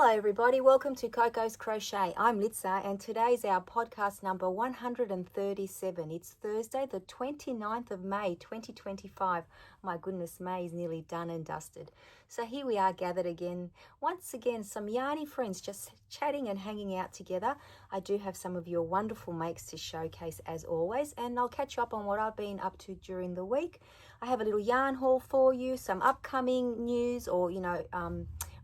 Hello everybody, welcome to Coco's Crochet. I'm Litsa and today's our podcast number 137. It's Thursday the 29th of May 2025. My goodness, May is nearly done and dusted. So here we are gathered again, once again some yarny friends just chatting and hanging out together. I do have some of your wonderful makes to showcase as always, and I'll catch you up on what I've been up to during the week. I have a little yarn haul for you, some upcoming news or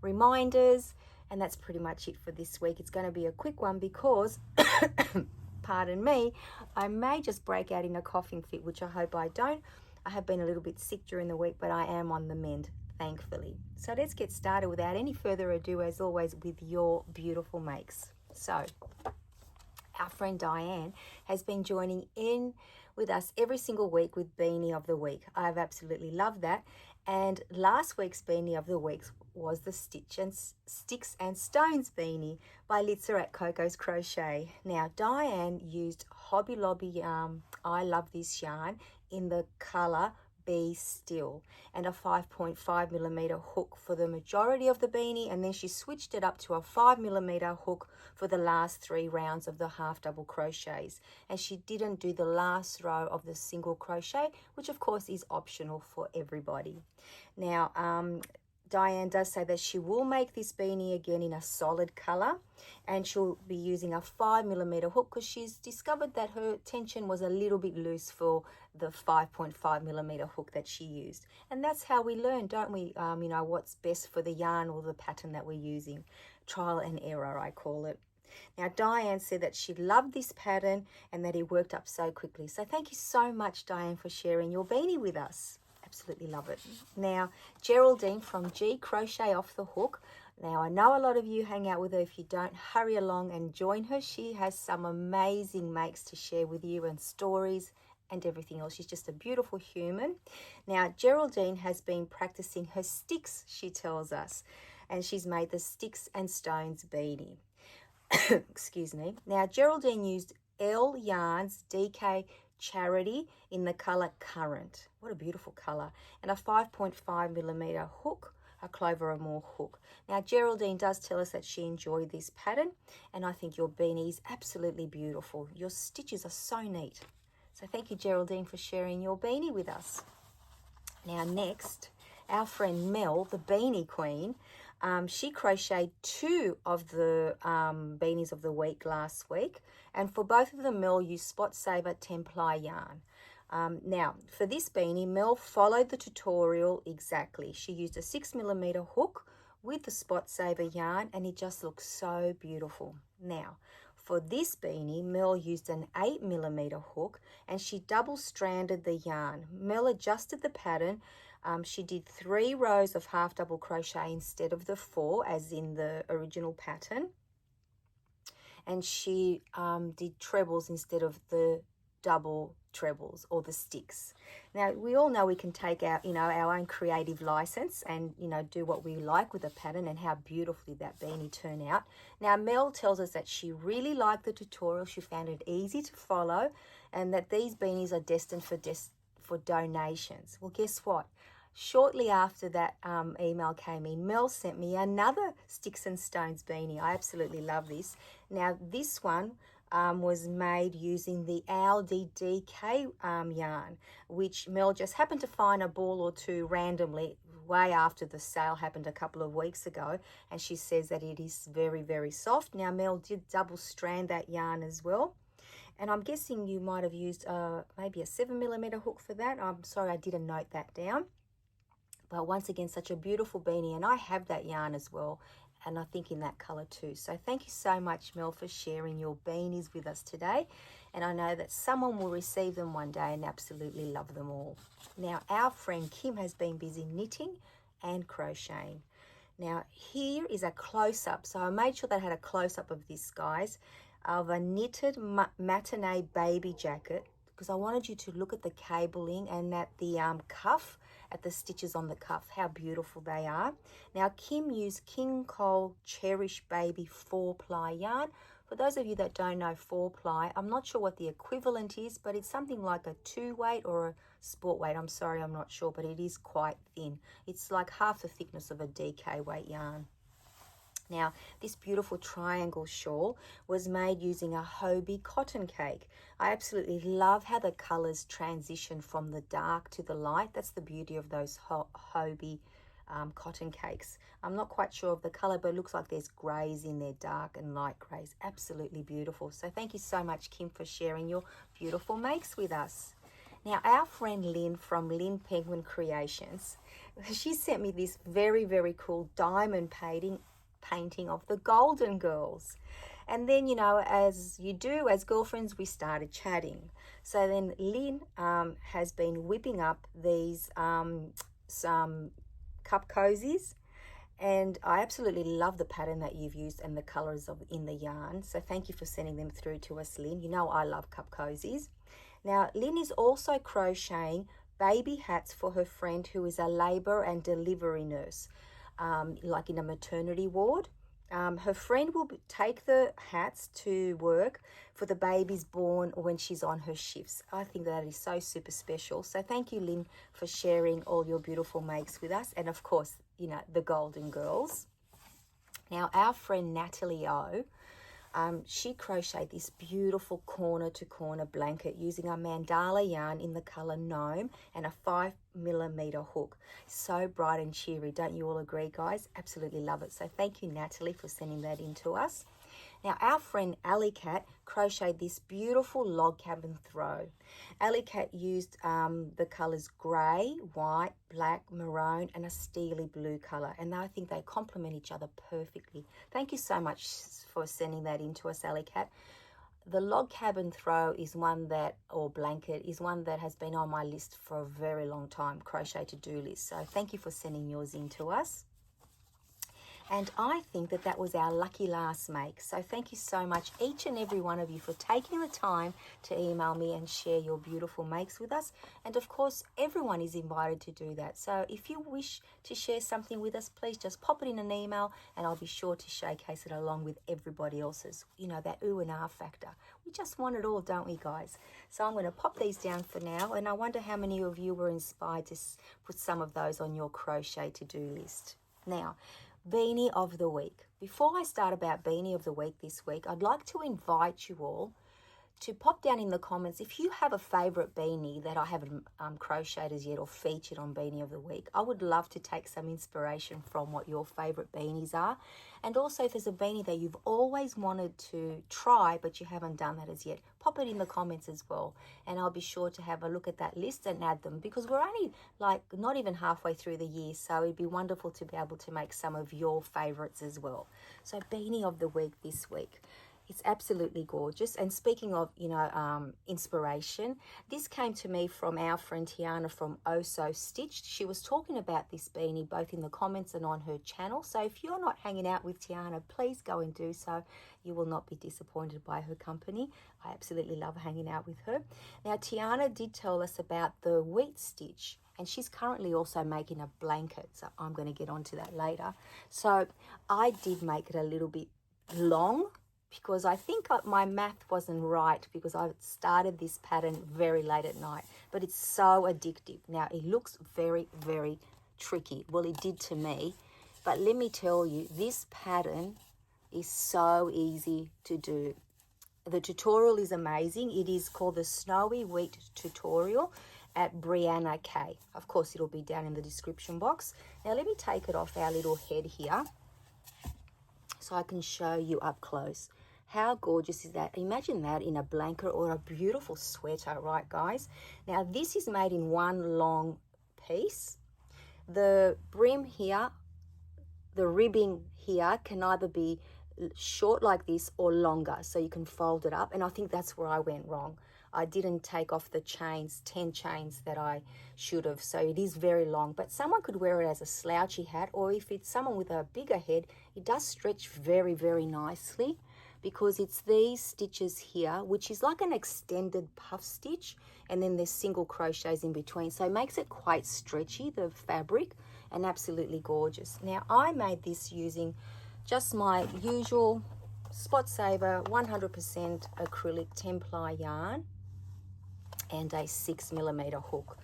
reminders. And that's pretty much it for this week. It's going to be a quick one because, pardon me, I may just break out in a coughing fit, which I hope I don't. I have been a little bit sick during the week, but I am on the mend, thankfully. So let's get started without any further ado, as always, with your beautiful makes. So our friend Diane has been joining in with us every single week with Beanie of the Week. I've absolutely loved that. And last week's Beanie of the Week was the Sticks and Stones beanie by Litsa at Coco's Crochet. Now, Diane used Hobby Lobby I Love This yarn in the colour Be Still and a 5.5mm hook for the majority of the beanie, and then she switched it up to a 5mm hook for the last 3 rounds of the half double crochets, and she didn't do the last row of the single crochet, which of course is optional for everybody. Now Diane does say that she will make this beanie again in a solid colour, and she'll be using a 5mm hook because she's discovered that her tension was a little bit loose for the 5.5mm hook that she used. And that's how we learn, don't we? What's best for the yarn or the pattern that we're using. Trial and error, I call it. Now, Diane said that she loved this pattern and that it worked up so quickly. So thank you so much, Diane, for sharing your beanie with us. Absolutely love it. Now, Geraldine from G Crochet Off the Hook. Now, I know a lot of you hang out with her. If you don't, hurry along and join her. She has some amazing makes to share with you and stories and everything else. She's just a beautiful human. Now, Geraldine has been practicing her sticks, she tells us, and she's made the Sticks and Stones beanie. Excuse me. Now, Geraldine used L Yarns DK Charity in the colour Current. What a beautiful colour. And a 5.5mm hook, a Clover and More hook. Now, Geraldine does tell us that she enjoyed this pattern, and I think your beanie is absolutely beautiful. Your stitches are so neat. So thank you, Geraldine, for sharing your beanie with us. Now, next, our friend Mel, the Beanie Queen, she crocheted 2 of the beanies of the week last week, and for both of them, Mel used Spot Saver 10-ply yarn. Now, for this beanie, Mel followed the tutorial exactly. She used a 6mm hook with the Spot Saver yarn, and it just looks so beautiful. Now, for this beanie, Mel used an 8mm hook, and she double-stranded the yarn. Mel adjusted the pattern. She did 3 rows of half double crochet instead of the 4 as in the original pattern, and she did trebles instead of the double trebles or the sticks. Now, we all know we can take our own creative license and do what we like with a pattern, and how beautifully that beanie turned out. Now, Mel tells us that she really liked the tutorial. She found it easy to follow, and that these beanies are destined for donations. Well, guess what? Shortly after that email came in, Mel sent me another Sticks and Stones beanie. I absolutely love this. Now, this one was made using the Aldi DK yarn, which Mel just happened to find a ball or 2 randomly way after the sale happened a couple of weeks ago, and she says that it is very, very soft. Now, Mel did double strand that yarn as well, and I'm guessing you might have used maybe a 7mm hook for that. I'm sorry, I didn't note that down. But once again, such a beautiful beanie, and I have that yarn as well, and I think in that colour too. So thank you so much, Mel, for sharing your beanies with us today, and I know that someone will receive them one day and absolutely love them all. Now, our friend Kim has been busy knitting and crocheting. Now, here is a close-up. So I made sure that I had a close-up of this, guys, of a knitted matinee baby jacket, because I wanted you to look at the cabling and at the cuff, at the stitches on the cuff, how beautiful they are. Now, Kim used King Cole Cherish Baby 4-ply yarn. For those of you that don't know 4-ply, I'm not sure what the equivalent is, but it's something like a 2-weight or a sport weight. I'm sorry, I'm not sure, but it is quite thin. It's like half the thickness of a DK weight yarn. Now, this beautiful triangle shawl was made using a Hobie cotton cake. I absolutely love how the colors transition from the dark to the light. That's the beauty of those Hobie cotton cakes. I'm not quite sure of the color, but it looks like there's grays in there, dark and light grays. Absolutely beautiful. So thank you so much, Kim, for sharing your beautiful makes with us. Now, our friend Lynn from Lynn Penguin Creations, she sent me this very, very cool diamond painting of the Golden Girls. And then, you know, as you do as girlfriends, we started chatting. So then Lynn has been whipping up these some cup cozies, and I absolutely love the pattern that you've used and the colors in the yarn. So thank you for sending them through to us, Lynn. You know I love cup cozies. Now, Lynn is also crocheting baby hats for her friend who is a labour and delivery nurse, like in a maternity ward. Her friend will take the hats to work for the babies born when she's on her shifts. I think that is so super special. So thank you, Lynn, for sharing all your beautiful makes with us. And of course, you know, the Golden Girls. Now, our friend Natalie O, she crocheted this beautiful corner-to-corner blanket using a mandala yarn in the color Gnome and a 5mm hook. So bright and cheery. Don't you all agree, guys? Absolutely love it. So thank you, Natalie, for sending that in to us. Now, our friend Alley Cat crocheted this beautiful log cabin throw. Alley Cat used the colors grey, white, black, maroon, and a steely blue color. And I think they complement each other perfectly. Thank you so much for sending that in to us, Alley Cat. The log cabin throw is one that, or blanket, is one that has been on my list for a very long time, crochet to-do list. So thank you for sending yours in to us. And I think that that was our lucky last make. So thank you so much, each and every one of you, for taking the time to email me and share your beautiful makes with us. And of course, everyone is invited to do that. So if you wish to share something with us, please just pop it in an email and I'll be sure to showcase it along with everybody else's. You know, that ooh and ah factor. We just want it all, don't we, guys? So I'm going to pop these down for now. And I wonder how many of you were inspired to put some of those on your crochet to-do list. Now, Beanie of the week. Before I start about Beanie of the week this week, I'd like to invite you all to pop down in the comments if you have a favorite beanie that I haven't crocheted as yet or featured on Beanie of the Week. I would love to take some inspiration from what your favorite beanies are. And also if there's a beanie that you've always wanted to try but you haven't done that as yet, pop it in the comments as well. And I'll be sure to have a look at that list and add them, because we're only like not even halfway through the year, so it'd be wonderful to be able to make some of your favorites as well. So Beanie of the Week this week. It's absolutely gorgeous. And speaking of, you know, inspiration, this came to me from our friend Tiana from Oh So Stitched. She was talking about this beanie both in the comments and on her channel. So if you're not hanging out with Tiana, please go and do so. You will not be disappointed by her company. I absolutely love hanging out with her. Now, Tiana did tell us about the wheat stitch, and she's currently also making a blanket. So I'm going to get onto that later. So I did make it a little bit long, because I think my math wasn't right, because I started this pattern very late at night, but it's so addictive. Now, it looks very, very tricky. Well, it did to me, but let me tell you, this pattern is so easy to do. The tutorial is amazing. It is called the Snowy Wheat Tutorial at Brianna K. Of course, it'll be down in the description box. Now, let me take it off our little head here so I can show you up close. How gorgeous is that? Imagine that in a blanket or a beautiful sweater, right, guys? Now, this is made in one long piece. The brim here, the ribbing here can either be short like this or longer, so you can fold it up. And I think that's where I went wrong. I didn't take off the chains, 10 chains that I should have. So it is very long, but someone could wear it as a slouchy hat, or if it's someone with a bigger head, it does stretch very, very nicely, because it's these stitches here, which is like an extended puff stitch, and then there's single crochets in between. So it makes it quite stretchy, the fabric, and absolutely gorgeous. Now, I made this using just my usual Spot Saver 100% acrylic 10-ply yarn and a 6mm hook.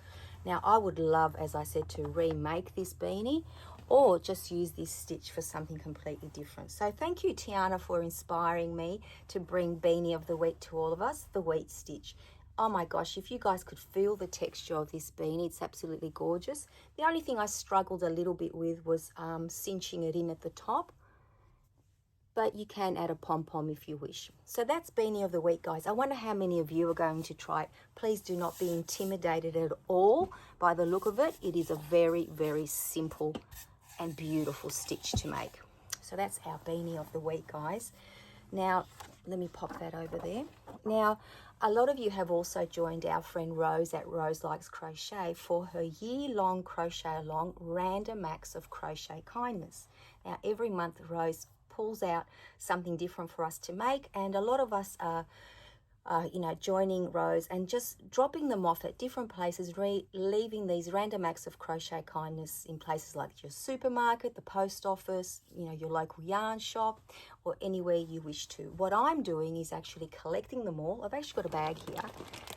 Now, I would love, as I said, to remake this beanie, or just use this stitch for something completely different. So thank you, Tiana, for inspiring me to bring Beanie of the Week to all of us, the wheat stitch. Oh my gosh, if you guys could feel the texture of this beanie, it's absolutely gorgeous. The only thing I struggled a little bit with was cinching it in at the top, but you can add a pom-pom if you wish. So that's Beanie of the Week, guys. I wonder how many of you are going to try it. Please do not be intimidated at all by the look of it. It is a very, very simple and beautiful stitch to make. So that's our Beanie of the Week, guys. Now, let me pop that over there. Now, a lot of you have also joined our friend Rose at Rose Likes Crochet for her year-long crochet along random acts of crochet kindness. Now, every month Rose pulls out something different for us to make, and a lot of us are you know, joining Rose and just dropping them off at different places, leaving these random acts of crochet kindness in places like your supermarket, the post office, you know, your local yarn shop, or anywhere you wish to. What I'm doing is actually collecting them all. I've actually got a bag here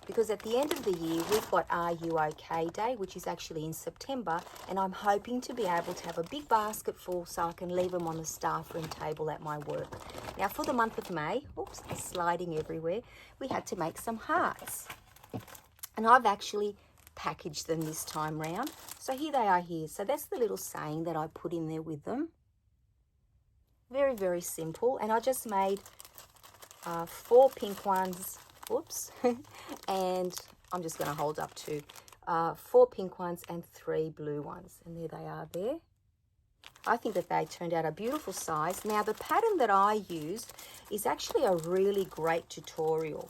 because at the end of the year we've got RAOCK Day, which is actually in September, and I'm hoping to be able to have a big basket full so I can leave them on the staff room table at my work. Now for the month of May, oops, they're sliding everywhere, we had to make some hearts. And I've actually packaged them this time round. So here they are here. So that's the little saying that I put in there with them. Very, very simple. And I just made 4 pink ones. Whoops. And I'm just going to hold up to 4 pink ones and 3 blue ones. And there they are there. I think that they turned out a beautiful size. Now, the pattern that I used is actually a really great tutorial.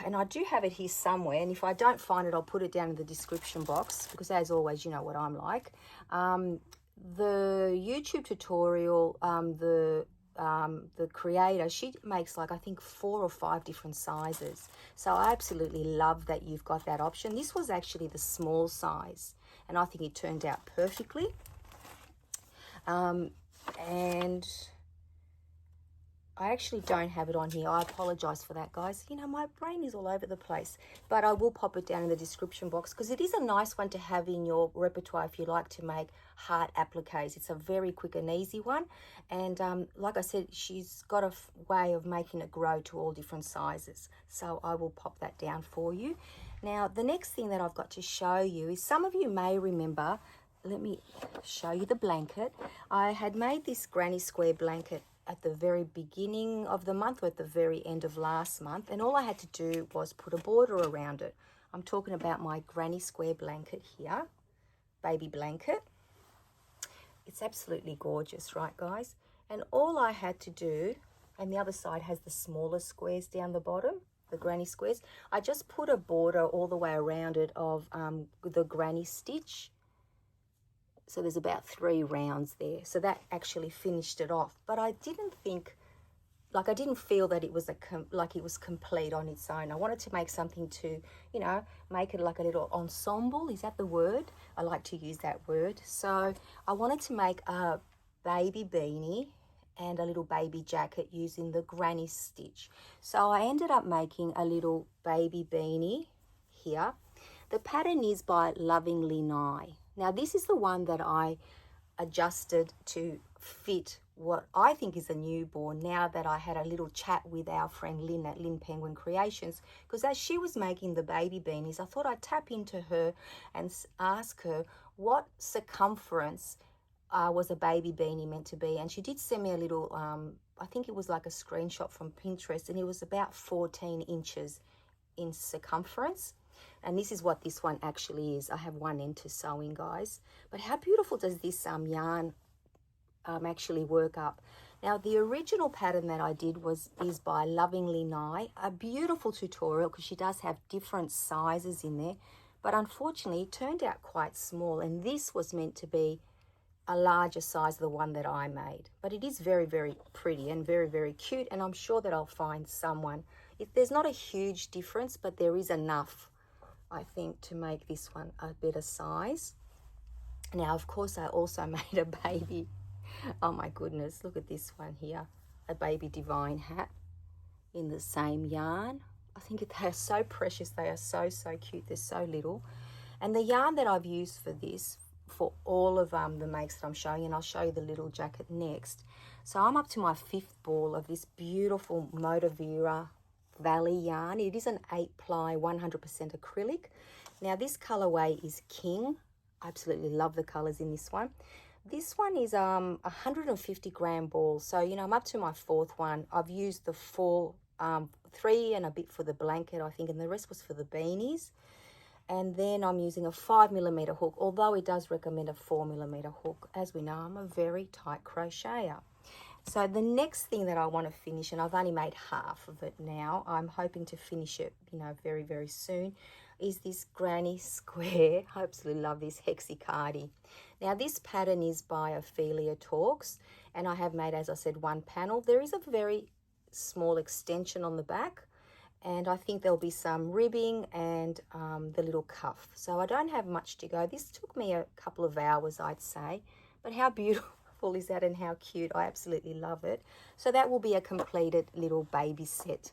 And I do have it here somewhere, and if I don't find it, I'll put it down in the description box, because as always, you know what I'm like. The YouTube tutorial, the creator, she makes like I think 4 or 5 different sizes. So I absolutely love that you've got that option. This was actually the small size, and I think it turned out perfectly. And I actually don't have it on here. I apologize for that, guys. You know, my brain is all over the place, but I will pop it down in the description box because it is a nice one to have in your repertoire if you like to make heart appliques. It's a very quick and easy one, and like I said, she's got a way of making it grow to all different sizes, so I will pop that down for you. Now, the next thing that I've got to show you is, some of you may remember, let me show you the blanket. I had made this granny square blanket at the very beginning of the month, or at the very end of last month, and all I had to do was put a border around it. I'm talking about my granny square blanket here, baby blanket. It's absolutely gorgeous, right, guys? And all I had to do, and the other side has the smaller squares down the bottom, the granny squares, I just put a border all the way around it of the granny stitch. So there's about 3 rounds there. So that actually finished it off. But I didn't think, like, I didn't feel that it was like it was complete on its own. I wanted to make something to, you know, make it like a little ensemble. Is that the word? I like to use that word. So I wanted to make a baby beanie and a little baby jacket using the granny stitch. So I ended up making a little baby beanie here. The pattern is by Lovingly Nye. Now, this is the one that I adjusted to fit what I think is a newborn, now that I had a little chat with our friend Lynn at Lynn Penguin Creations, because as she was making the baby beanies, I thought I'd tap into her and ask her what circumference was a baby beanie meant to be. And she did send me a little, I think it was like a screenshot from Pinterest, and it was about 14 inches in circumference. And this is what this one actually is. I have one end to sew in, guys. But how beautiful does this yarn actually work up? Now, the original pattern that I did is by Lovingly Nye. A beautiful tutorial, because she does have different sizes in there. But unfortunately, it turned out quite small. And this was meant to be a larger size of the one that I made. But it is very, very pretty and very, very cute. And I'm sure that I'll find someone. There's not a huge difference, but there is enough, I think, to make this one a better size. Now, of course, I also made a baby. Oh my goodness, look at this one here. A baby divine hat in the same yarn. I think they are so precious. They are so, so cute. They're so little. And the yarn that I've used for this, for all of the makes that I'm showing, and I'll show you the little jacket next. So I'm up to my 5th ball of this beautiful Motivera Valley yarn. It is an 8-ply 100% acrylic. Now this colorway is King. I absolutely love the colors in this one. This one is 150 gram ball. So, you know, I'm up to my 4th one. I've used the 3 and a bit for the blanket, I think, and the rest was for the beanies. And then I'm using a 5mm hook, although it does recommend a 4mm hook. As we know, I'm a very tight crocheter. So the next thing that I want to finish, and I've only made half of it now, I'm hoping to finish it, you know, very, very soon, is this granny square. I absolutely love this hexicardie. Now this pattern is by Ophelia Talks, and I have made, as I said, 1 panel. There is a very small extension on the back, and I think there'll be some ribbing and the little cuff. So I don't have much to go. This took me a couple of hours, I'd say, but how beautiful is that and how cute. I absolutely love it. So that will be a completed little baby set,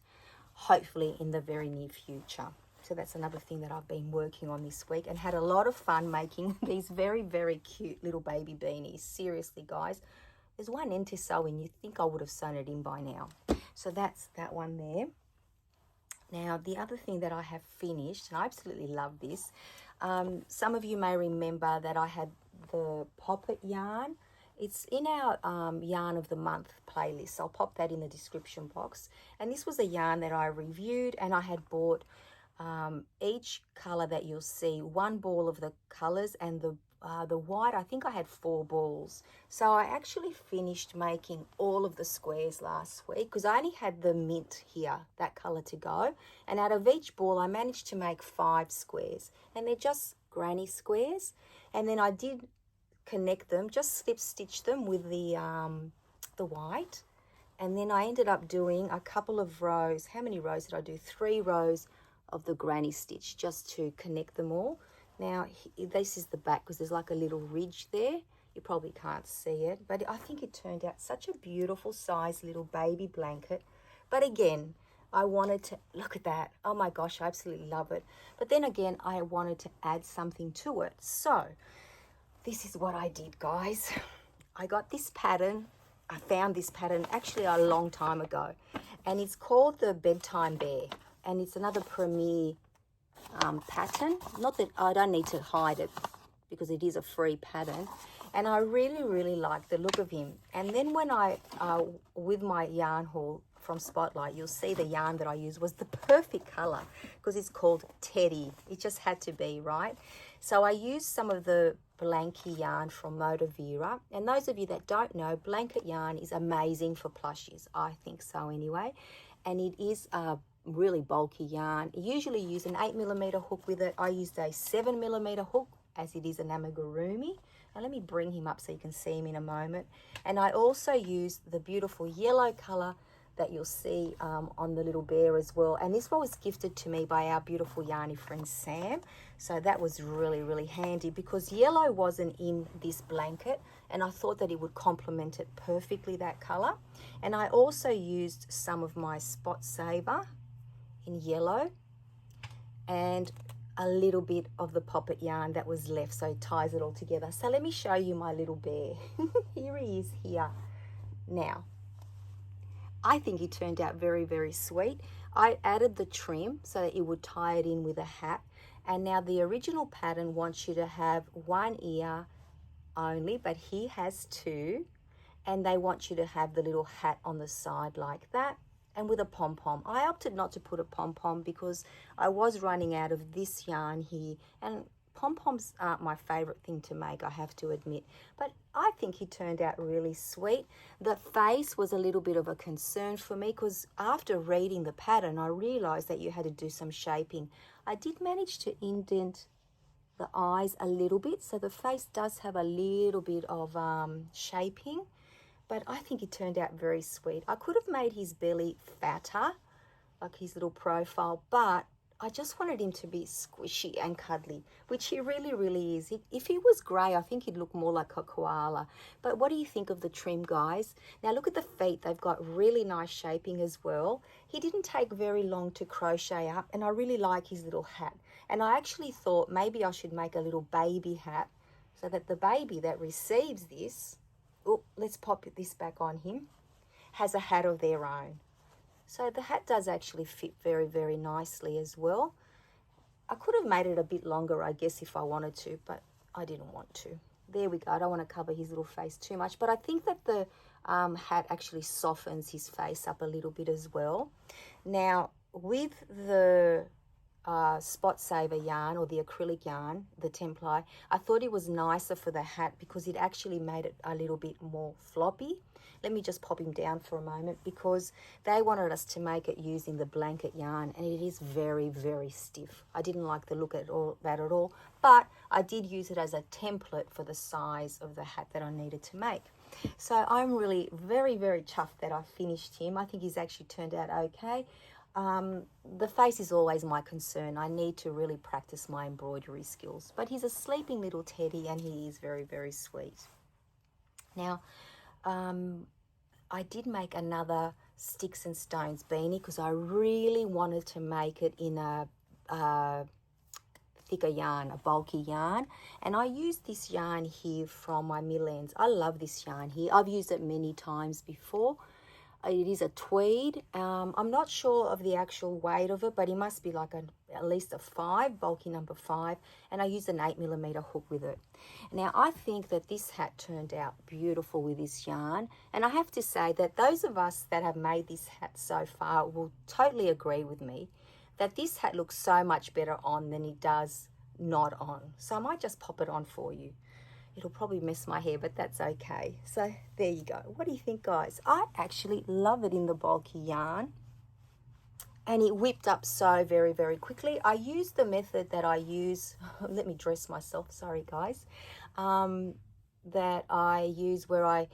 hopefully in the very near future. So that's another thing that I've been working on this week, and had a lot of fun making these very, very cute little baby beanies. Seriously, guys, there's one end to sew in. You think I would have sewn it in by now. So that's that one there. Now, the other thing that I have finished, and I absolutely love this, some of you may remember that I had the poppet yarn. It's in our Yarn of the Month playlist. I'll pop that in the description box. And this was a yarn that I reviewed, and I had bought each colour that you'll see, 1 ball of the colours, and the white, I think I had 4 balls. So I actually finished making all of the squares last week, because I only had the mint here, that colour to go. And out of each ball, I managed to make 5 squares. And they're just granny squares. And then I did connect them, just slip stitch them with the white. And then I ended up doing a couple of rows. How many rows did I do? 3 rows of the granny stitch just to connect them all. Now this is the back, because there's like a little ridge there. You probably can't see it, but I think it turned out such a beautiful size little baby blanket. But again, I wanted to, look at that. Oh my gosh, I absolutely love it. But then again, I wanted to add something to it. So this is what I did, guys. I got this pattern. I found this pattern actually a long time ago, and it's called the Bedtime Bear, and it's another Premier pattern. Not that I don't need to hide it, because it is a free pattern, and I really, really like the look of him. And then when I with my yarn haul from Spotlight, you'll see the yarn that I used was the perfect color, because it's called Teddy. It just had to be, right? So I used some of the blanket yarn from Motivera, and those of you that don't know, blanket yarn is amazing for plushies. I think so anyway. And it is a really bulky yarn. You usually use an 8mm hook with it. I used a 7mm hook, as it is an amigurumi. And let me bring him up so you can see him in a moment. And I also used the beautiful yellow color that you'll see on the little bear as well. And this one was gifted to me by our beautiful yarny friend Sam. So that was really, really handy, because yellow wasn't in this blanket, and I thought that it would complement it perfectly, that color. And I also used some of my Spot Saver in yellow, and a little bit of the poppet yarn that was left, so it ties it all together. So let me show you my little bear. Here he is here. Now, I think he turned out very, very sweet. I added the trim so that it would tie it in with a hat. And now the original pattern wants you to have 1 ear only, but he has 2. And they want you to have the little hat on the side like that, and with a pom-pom. I opted not to put a pom-pom because I was running out of this yarn here, and pom-poms aren't my favorite thing to make, I have to admit. But I think he turned out really sweet. The face was a little bit of a concern for me, because after reading the pattern, I realized that you had to do some shaping. I did manage to indent the eyes a little bit, so the face does have a little bit of shaping. But I think it turned out very sweet. I could have made his belly fatter, like his little profile, but I just wanted him to be squishy and cuddly, which he really, really is. If he was grey, I think he'd look more like a koala. But what do you think of the trim, guys? Now look at the feet. They've got really nice shaping as well. He didn't take very long to crochet up, and I really like his little hat. And I actually thought maybe I should make a little baby hat so that the baby that receives this, oh, let's pop this back on him, has a hat of their own. So the hat does actually fit very, very nicely as well. I could have made it a bit longer, I guess, if I wanted to, but I didn't want to. There we go. I don't want to cover his little face too much, but I think that the hat actually softens his face up a little bit as well. Now, with the spot saver yarn or the acrylic yarn, the 10-ply, I thought it was nicer for the hat because it actually made it a little bit more floppy. Let me just pop him down for a moment because they wanted us to make it using the blanket yarn, and it is very, very stiff. I didn't like the look at that at all, but I did use it as a template for the size of the hat that I needed to make. So I'm really very, very chuffed that I finished him. I think he's actually turned out okay. The face is always my concern. I need to really practice my embroidery skills, but he's a sleeping little teddy and he is very, very sweet. Now, I did make another sticks and stones beanie because I really wanted to make it in a thicker yarn, a bulky yarn, and I used this yarn here from my mill ends. I love this yarn here. I've used it many times before. It is a tweed. I'm not sure of the actual weight of it, but it must be like at least a 5, bulky number 5, and I used an 8mm hook with it. Now, I think that this hat turned out beautiful with this yarn, and I have to say that those of us that have made this hat so far will totally agree with me that this hat looks so much better on than it does not on. So I might just pop it on for you. It'll probably mess my hair, but that's okay. So there you go. What do you think, guys? I actually love it in the bulky yarn. And it whipped up so very, very quickly. I used the method that I use. Let me dress myself. Sorry, guys. That I use where I,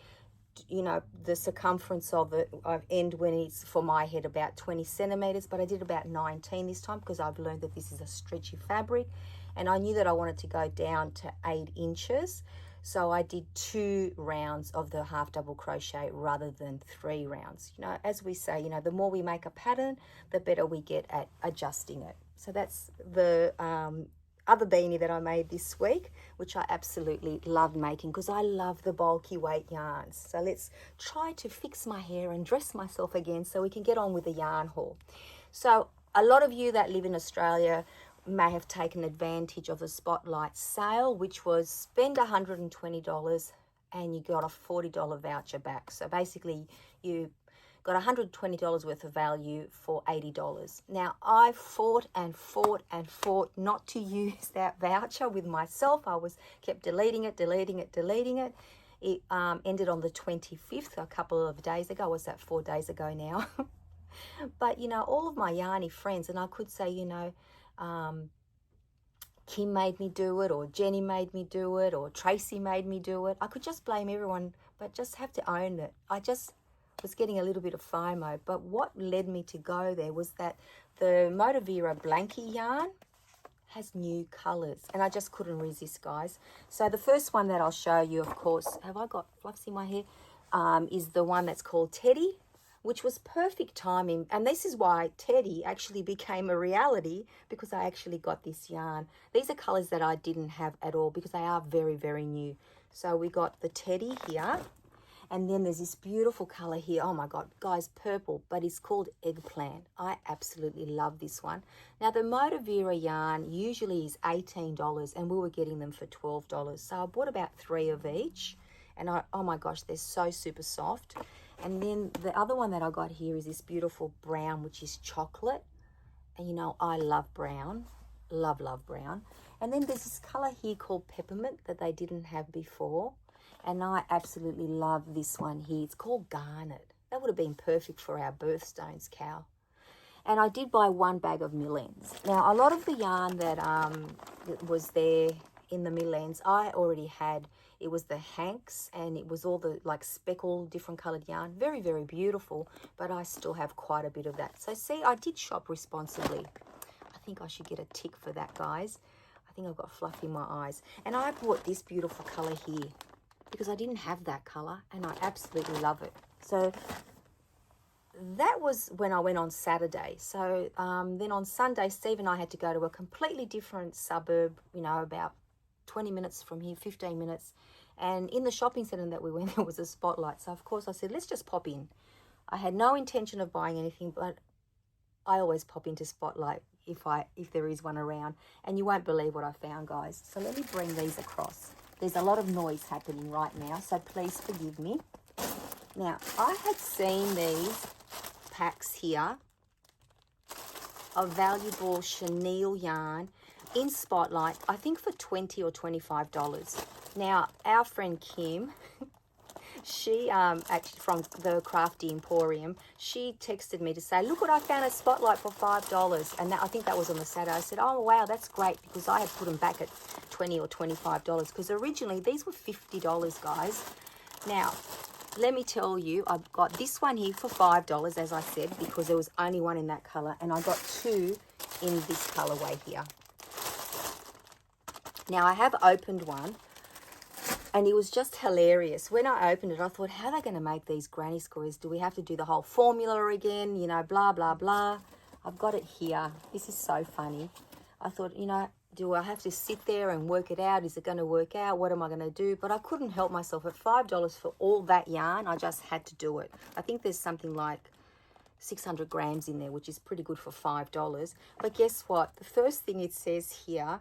the circumference of it, I end when it's, for my head, about 20 centimeters. But I did about 19 this time because I've learned that this is a stretchy fabric. And I knew that I wanted to go down to 8 inches. So I did 2 rounds of the half double crochet rather than 3 rounds. As we say, the more we make a pattern, the better we get at adjusting it. So that's the other beanie that I made this week, which I absolutely love making because I love the bulky weight yarns. So let's try to fix my hair and dress myself again so we can get on with the yarn haul. So a lot of you that live in Australia may have taken advantage of the Spotlight sale, which was spend $120 and you got a $40 voucher back. So basically you got $120 worth of value for $80. Now, I fought and fought and fought not to use that voucher with myself. I kept deleting it. It ended on the 25th, a couple of days ago. Was that 4 days ago now? But, all of my yarny friends, and I could say, Kim made me do it, or Jenny made me do it, or Tracy made me do it. I could just blame everyone, but just have to own it. I just was getting a little bit of FOMO. But what led me to go there was that the Motivera Blankie yarn has new colors, and I just couldn't resist, guys. So the first one that I'll show you, of course, have I got fluffs in my hair, is the one that's called Teddy, which was perfect timing. And this is why Teddy actually became a reality, because I actually got this yarn. These are colors that I didn't have at all because they are very, very new. So we got the Teddy here, and then there's this beautiful color here. Oh my God, guys, purple, but it's called Eggplant. I absolutely love this one. Now the Motivera yarn usually is $18 and we were getting them for $12. So I bought about 3 of each, and oh my gosh, they're so super soft. And then the other one that I got here is this beautiful brown, which is chocolate. And I love brown. Love, love brown. And then there's this color here called Peppermint that they didn't have before. And I absolutely love this one here. It's called Garnet. That would have been perfect for our birthstones cow. And I did buy 1 bag of mill ends. Now, a lot of the yarn that was there in the mill ends, I already had. It was the Hanks, and it was all the speckled different colored yarn. Very, very beautiful, but I still have quite a bit of that. So see, I did shop responsibly. I think I should get a tick for that, guys. I think I've got fluff in my eyes. And I bought this beautiful color here because I didn't have that color, and I absolutely love it. So that was when I went on Saturday. So then on Sunday, Steve and I had to go to a completely different suburb, about 20 minutes from here, 15 minutes. And in the shopping centre that we went, there was a Spotlight. So, of course, I said, let's just pop in. I had no intention of buying anything, but I always pop into Spotlight if there is one around. And you won't believe what I found, guys. So let me bring these across. There's a lot of noise happening right now, so please forgive me. Now, I had seen these packs here of valuable chenille yarn in Spotlight, I think for $20 or $25. Now, our friend Kim, she actually from the Crafty Emporium, she texted me to say, look what I found at Spotlight for $5. And I think that was on the Saturday. I said, oh, wow, that's great, because I had put them back at $20 or $25, because originally these were $50, guys. Now, let me tell you, I've got this one here for $5, as I said, because there was only one in that colour, and I got two in this colourway here. Now, I have opened one, and it was just hilarious. When I opened it, I thought, how are they going to make these granny squares? Do we have to do the whole formula again? You know, blah, blah, blah. I've got it here. This is so funny. I thought, you know, do I have to sit there and work it out? Is it going to work out? What am I going to do? But I couldn't help myself. At $5 for all that yarn, I just had to do it. I think there's something like 600 grams in there, which is pretty good for $5. But guess what? The first thing it says here,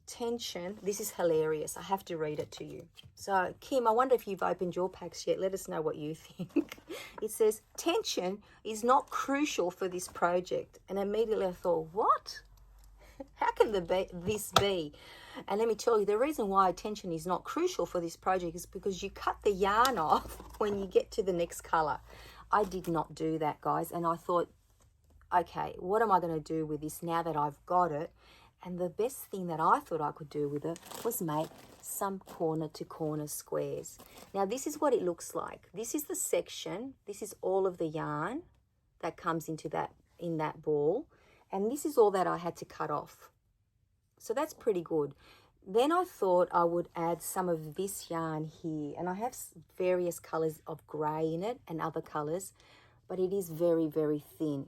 tension. This is hilarious. I have to read it to you. So, Kim, I wonder if you've opened your packs yet. Let us know what you think. It says, tension is not crucial for this project. And immediately I thought, what? How can this be? And let me tell you, the reason why tension is not crucial for this project is because you cut the yarn off when you get to the next colour. I did not do that, guys. And I thought, okay, what am I going to do with this now that I've got it? And the best thing that I thought I could do with it was make some corner-to-corner squares. Now, this is what it looks like. This is the section. This is all of the yarn that comes into in that ball. And this is all that I had to cut off. So that's pretty good. Then I thought I would add some of this yarn here. And I have various colours of grey in it and other colours. But it is very, very thin.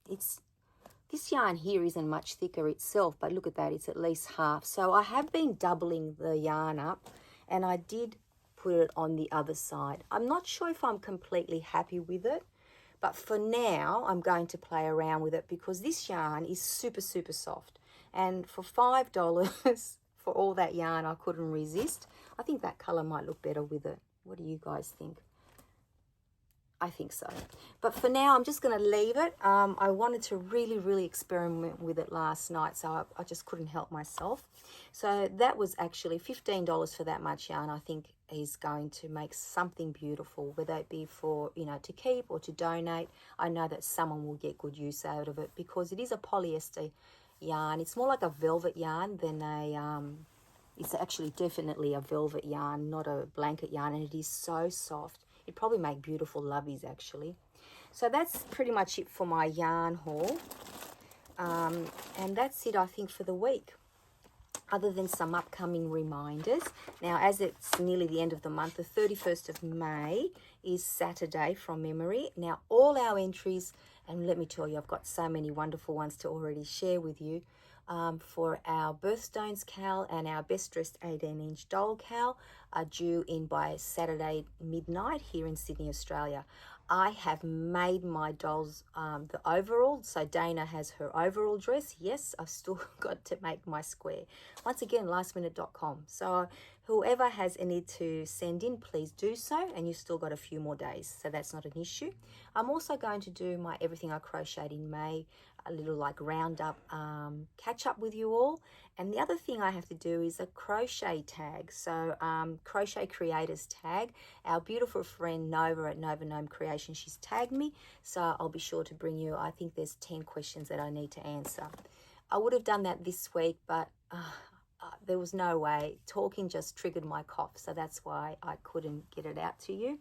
This yarn here isn't much thicker itself, but look at that, it's at least half. So I have been doubling the yarn up, and I did put it on the other side. I'm not sure if I'm completely happy with it, but for now, I'm going to play around with it because this yarn is super, super soft. And for $5 for all that yarn, I couldn't resist. I think that colour might look better with it. What do you guys think? I think so. But for now, I'm just going to leave it. I wanted to really, really experiment with it last night, so I just couldn't help myself. So that was actually $15 for that much yarn. I think is going to make something beautiful, whether it be for, you know, to keep or to donate. I know that someone will get good use out of it because it is a polyester yarn. It's more like a velvet yarn than it's actually definitely a velvet yarn, not a blanket yarn, and it is so soft. It'd probably make beautiful loveys, actually. So that's pretty much it for my yarn haul. And that's it, I think, for the week, other than some upcoming reminders. Now, as it's nearly the end of the month, the 31st of May is Saturday from memory. Now, all our entries, and let me tell you, I've got so many wonderful ones to already share with you. For our birthstones cal and our best dressed 18-inch doll cal are due in by Saturday midnight here in Sydney, Australia. I have made my dolls the overall, so Dana has her overall dress. Yes, I've still got to make my square. Once again, lastminute.com. So whoever has any to send in, please do so, and you've still got a few more days, so that's not an issue. I'm also going to do my Everything I Crocheted in May, a little like roundup, catch up with you all. And the other thing I have to do is a crochet tag. So crochet creators tag. Our beautiful friend Nova at Nova Gnome Creation, she's tagged me. So I'll be sure to bring you, I think there's 10 questions that I need to answer. I would have done that this week, but there was no way. Talking just triggered my cough. So that's why I couldn't get it out to you.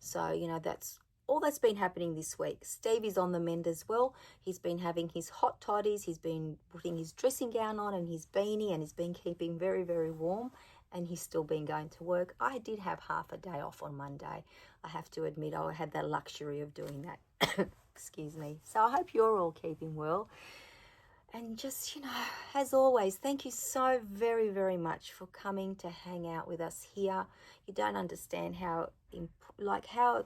So, you know, that's all that's been happening this week. Steve is on the mend as well. He's been having his hot toddies. He's been putting his dressing gown on and his beanie, and he's been keeping very, very warm, and he's still been going to work. I did have half a day off on Monday. I have to admit, I had that luxury of doing that. Excuse me. So I hope you're all keeping well. And just, you know, as always, thank you so very, very much for coming to hang out with us here. You don't understand how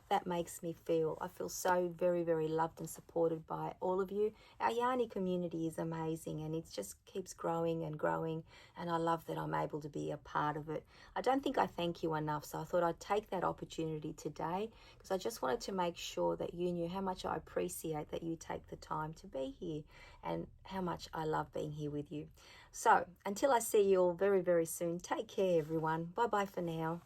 that makes me feel. I feel so very, very loved and supported by all of you. Our Yarny community is amazing, and it just keeps growing and growing, and I love that I'm able to be a part of it. I don't think I thank you enough, so I thought I'd take that opportunity today, because I just wanted to make sure that you knew how much I appreciate that you take the time to be here, and how much I love being here with you. So until I see you all very, very soon, take care, everyone. Bye bye for now.